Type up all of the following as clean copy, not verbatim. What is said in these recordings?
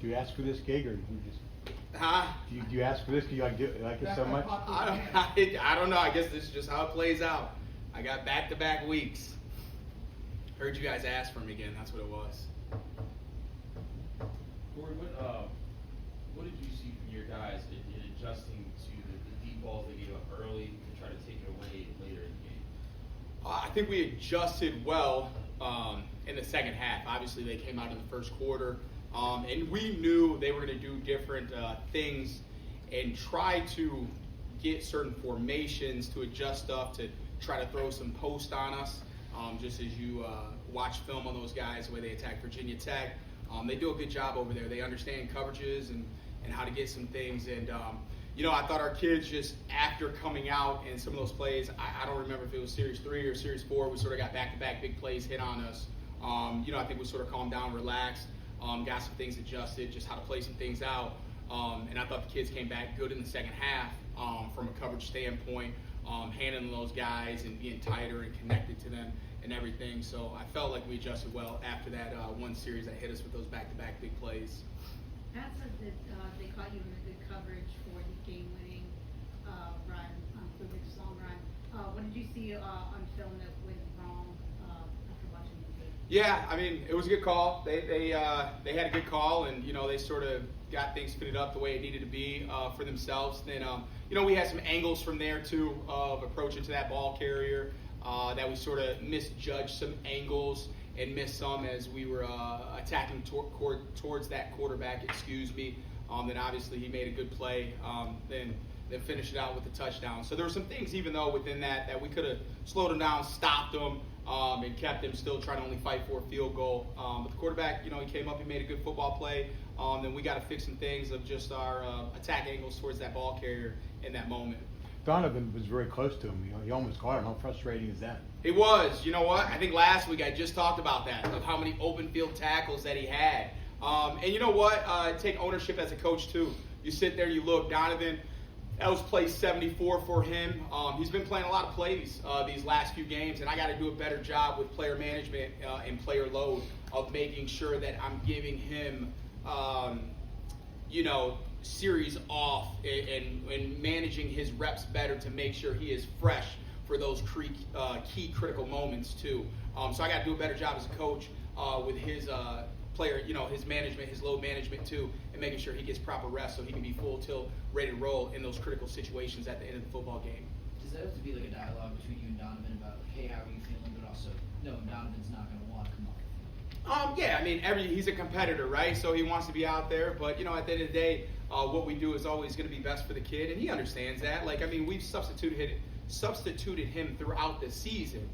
Do you ask for this gig, or do you just? Huh? Do you ask for this? Do you like it so much? I don't know. I guess this is just how it plays out. I got back-to-back weeks. Heard you guys ask for me again. That's what it was. Cory, what did you see from your guys in adjusting to the deep balls they gave up early to try to take it away later in the game? I think we adjusted well in the second half. Obviously, they came out in the first quarter, and we knew they were going to do different things and try to get certain formations to adjust stuff, to try to throw some post on us. Just as you watch film on those guys, the way they attack Virginia Tech, they do a good job over there. They understand coverages and how to get some things. And, I thought our kids just, after coming out in some of those plays, I don't remember if it was Series 3 or Series 4, we sort of got back-to-back big plays hit on us. I think we sort of calmed down, relaxed, got some things adjusted, just how to play some things out. And I thought the kids came back good in the second half from a coverage standpoint, handling those guys and being tighter and connected to them and everything. So I felt like we adjusted well after that one series that hit us with those back-to-back big plays. Pat said that they caught you in a good coverage for the game-winning run, Klubich's long run. What did you see on film that went wrong after watching the tape? Yeah, I mean, it was a good call. They had a good call, and they sort of got things fitted up the way it needed to be for themselves. Then we had some angles from there too of approaching to that ball carrier that we sort of misjudged some angles and missed some as we were attacking towards that quarterback. Then obviously he made a good play. Then finished it out with the touchdown. So there were some things, even though within that we could have slowed him down, stopped him, and kept him still trying to only fight for a field goal. But the quarterback, he came up, he made a good football play. Then we got to fix some things of just our attack angles towards that ball carrier in that moment. Donovan was very close to him. He almost caught him. How frustrating is that? It was. You know what? I think last week I just talked about that, of how many open field tackles that he had. And you know what? Take ownership as a coach too. You sit there, you look, Donovan, that was play 74 for him. He's been playing a lot of plays these last few games, and I got to do a better job with player management and player load of making sure that I'm giving him, series off and managing his reps better to make sure he is fresh for those key critical moments too. So I got to do a better job as a coach with his player, his management, his load management too, and making sure he gets proper rest so he can be full tilt, ready to roll in those critical situations at the end of the football game. Does that have to be like a dialogue between you and Donovan about, like, hey, how are you feeling, but also, no, Donovan's not going to want to come off the field? Yeah, I mean, he's a competitor, right? So he wants to be out there, but at the end of the day, what we do is always going to be best for the kid, and he understands that. We've substituted him throughout the season.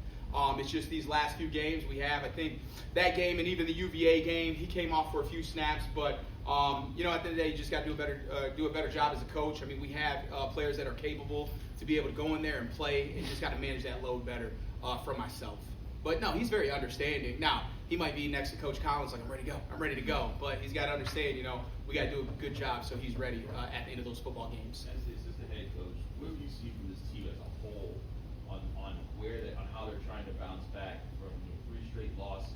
It's just these last few games we have. I think that game and even the UVA game, he came off for a few snaps, but at the end of the day, you just got to do a better job as a coach. I mean, we have players that are capable to be able to go in there and play, and just got to manage that load better for myself. But no, he's very understanding. Now, he might be next to Coach Collins like, I'm ready to go. But he's got to understand, we got to do a good job so he's ready at the end of those football games. As the assistant head coach, what do you see from this team as a whole on how they're trying to bounce back from 3 straight losses,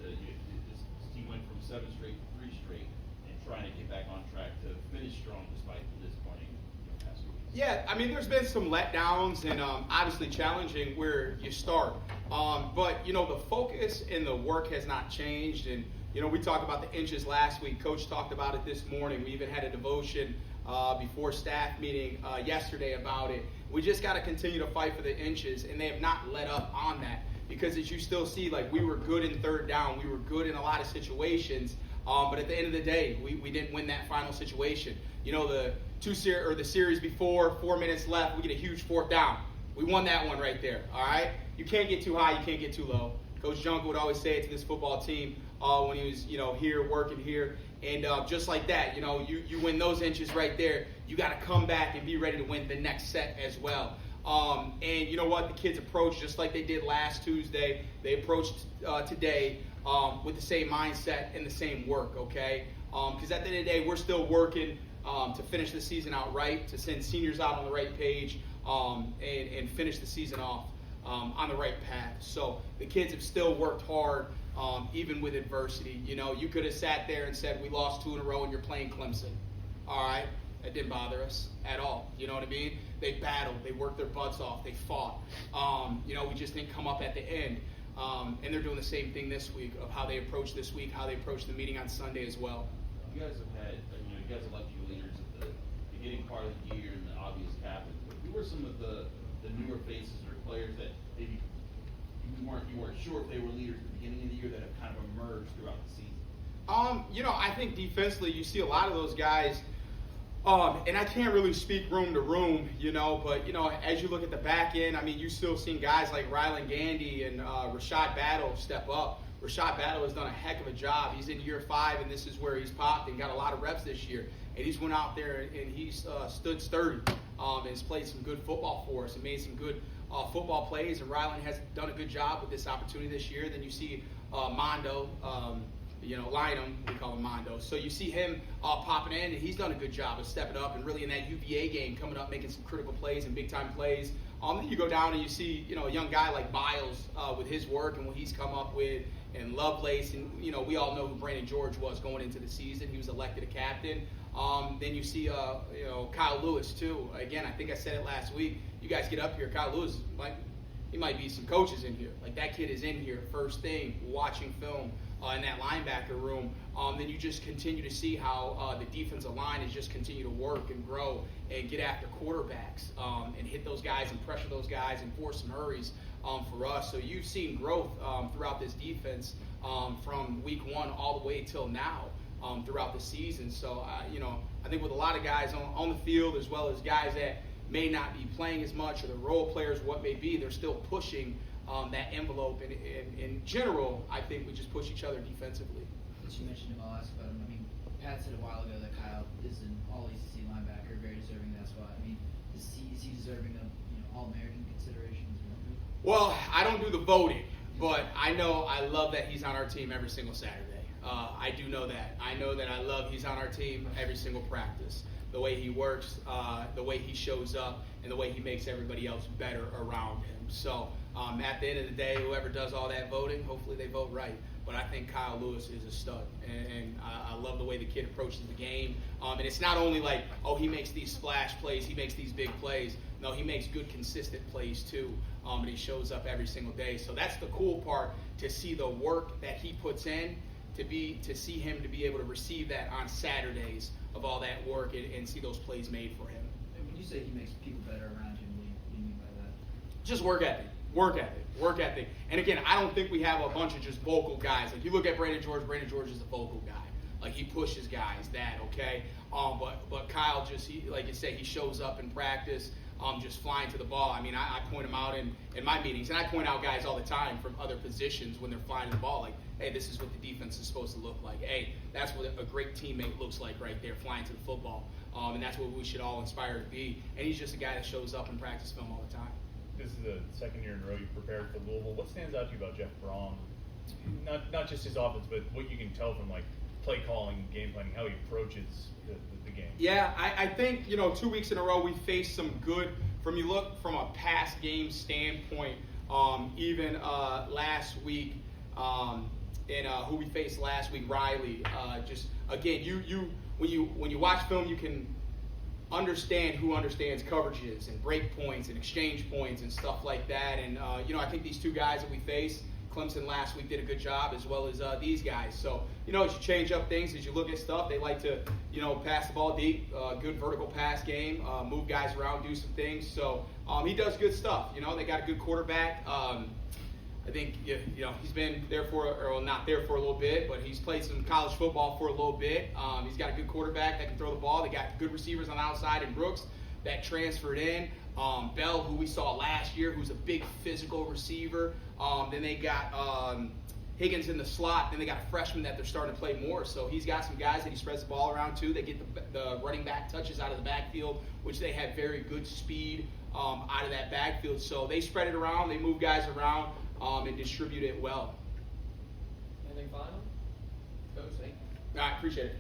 this team went from 7 straight to 3 straight, and trying to get back on track to finish strong despite the disappointing past few weeks? Yeah, I mean, there's been some letdowns and obviously challenging where you start. But the focus and the work has not changed. And, we talked about the inches last week. Coach talked about it this morning. We even had a devotion before staff meeting yesterday about it. We just got to continue to fight for the inches, and they have not let up on that. Because as you still see, we were good in third down. We were good in a lot of situations. But at the end of the day, we didn't win that final situation. The series before, 4 minutes left, we get a huge 4th down. We won that one right there, all right? You can't get too high, you can't get too low. Coach Junker would always say it to this football team when he was, here, working here. And just like that, you win those inches right there, you got to come back and be ready to win the next set as well. And you know what? The kids approached just like they did last Tuesday. They approached today with the same mindset and the same work, okay? Because at the end of the day, we're still working to finish the season out right, to send seniors out on the right page, and finish the season off on the right path. So the kids have still worked hard even with adversity. You know, you could have sat there and said, we lost 2 in a row and you're playing Clemson. All right, that didn't bother us at all. You know what I mean? They battled, they worked their butts off, they fought. You know, we just didn't come up at the end. And they're doing the same thing this week of how they approach this week, how they approach the meeting on Sunday as well. You guys have had, you guys have left your leaders at the beginning part of the year and the obvious captains. But who were some of the newer faces or players that maybe you weren't sure if they were leaders at the beginning of the year that have kind of emerged throughout the season? You know, I think defensively you see a lot of those guys. And I can't really speak room to room, you know, but, you know, as you look at the back end, I mean, you still seen guys like Rylan Gandy and Rashad Battle step up. Rashad Battle has done a heck of a job. He's in year 5, and this is where he's popped and got a lot of reps this year. And he's went out there and he's stood sturdy and has played some good football for us and made some good football plays. And Rylan has done a good job with this opportunity this year. Then you see Mondo, you know, Lynham, we call him Mondo. So you see him popping in, and he's done a good job of stepping up and really in that UVA game coming up, making some critical plays and big-time plays. Then you go down and you see, you know, a young guy like Biles with his work and what he's come up with, and Lovelace, and, you know, we all know who Brandon George was going into the season. He was elected a captain. Then you see, you know, Kyle Lewis, too. Again, I think I said it last week. You guys get up here, Kyle Lewis, he might be some coaches in here. Like, that kid is in here first thing, watching film in that linebacker room. Then you just continue to see how the defensive line is just continue to work and grow and get after quarterbacks and hit those guys and pressure those guys and force some hurries for us. So you've seen growth throughout this defense from week 1 all the way till now throughout the season. So, you know, I think with a lot of guys on the field, as well as guys that may not be playing as much, or the role players, what may be, they're still pushing that envelope. And in general, I think we just push each other defensively. Since you mentioned him, I'll ask about him. I mean, Pat said a while ago that Kyle is an all-ACC linebacker, very deserving of that spot. I mean, is he deserving of, you know, All-American considerations? Well, I don't do the voting, but I know I love that he's on our team every single Saturday. I do know that. I know that I love he's on our team every single practice. The way he works, the way he shows up, and the way he makes everybody else better around him. So at the end of the day, whoever does all that voting, hopefully they vote right. But I think Kyle Lewis is a stud, and I love the way the kid approaches the game. And it's not only like, oh, he makes these splash plays, he makes these big plays. No, he makes good, consistent plays too, and he shows up every single day. So that's the cool part, to see the work that he puts in, to see him to be able to receive that on Saturdays of all that work and see those plays made for him. And when you say he makes people better around him, what do you mean by that? Just work ethic. And again, I don't think we have a bunch of just vocal guys. Like, you look at Brandon George is a vocal guy. Like, he pushes guys, okay? But Kyle just, like you say, he shows up in practice, just flying to the ball. I mean, I point him out in my meetings, and I point out guys all the time from other positions when they're flying the ball, like, hey, this is what the defense is supposed to look like. Hey, that's what a great teammate looks like right there, flying to the football. And that's what we should all aspire to be. And he's just a guy that shows up in practice film all the time. This is the second year in a row you've prepared for Louisville. What stands out to you about Jeff Brom? Not just his offense, but what you can tell from, like, play calling, game planning, how he approaches the game. Yeah, I think, 2 weeks in a row we faced some good, you look from a past game standpoint, even last week, and who we faced last week, Riley. Just again, when you watch film, you can understand who understands coverages and break points and exchange points and stuff like that. And I think these two guys that we faced, Clemson last week, did a good job, as well as these guys. So as you change up things, as you look at stuff, they like to pass the ball deep, good vertical pass game, move guys around, do some things. So he does good stuff. They got a good quarterback. I think he's been there not there for a little bit, but he's played some college football for a little bit. He's got a good quarterback that can throw the ball. They got good receivers on the outside in Brooks that transferred in. Bell, who we saw last year, who's a big physical receiver. Then they got Higgins in the slot. Then they got a freshman that they're starting to play more. So he's got some guys that he spreads the ball around to. They get the running back touches out of the backfield, which they have very good speed out of that backfield. So they spread it around. They move guys around and distribute it well. Anything final? Coach, thank you. All right, appreciate it.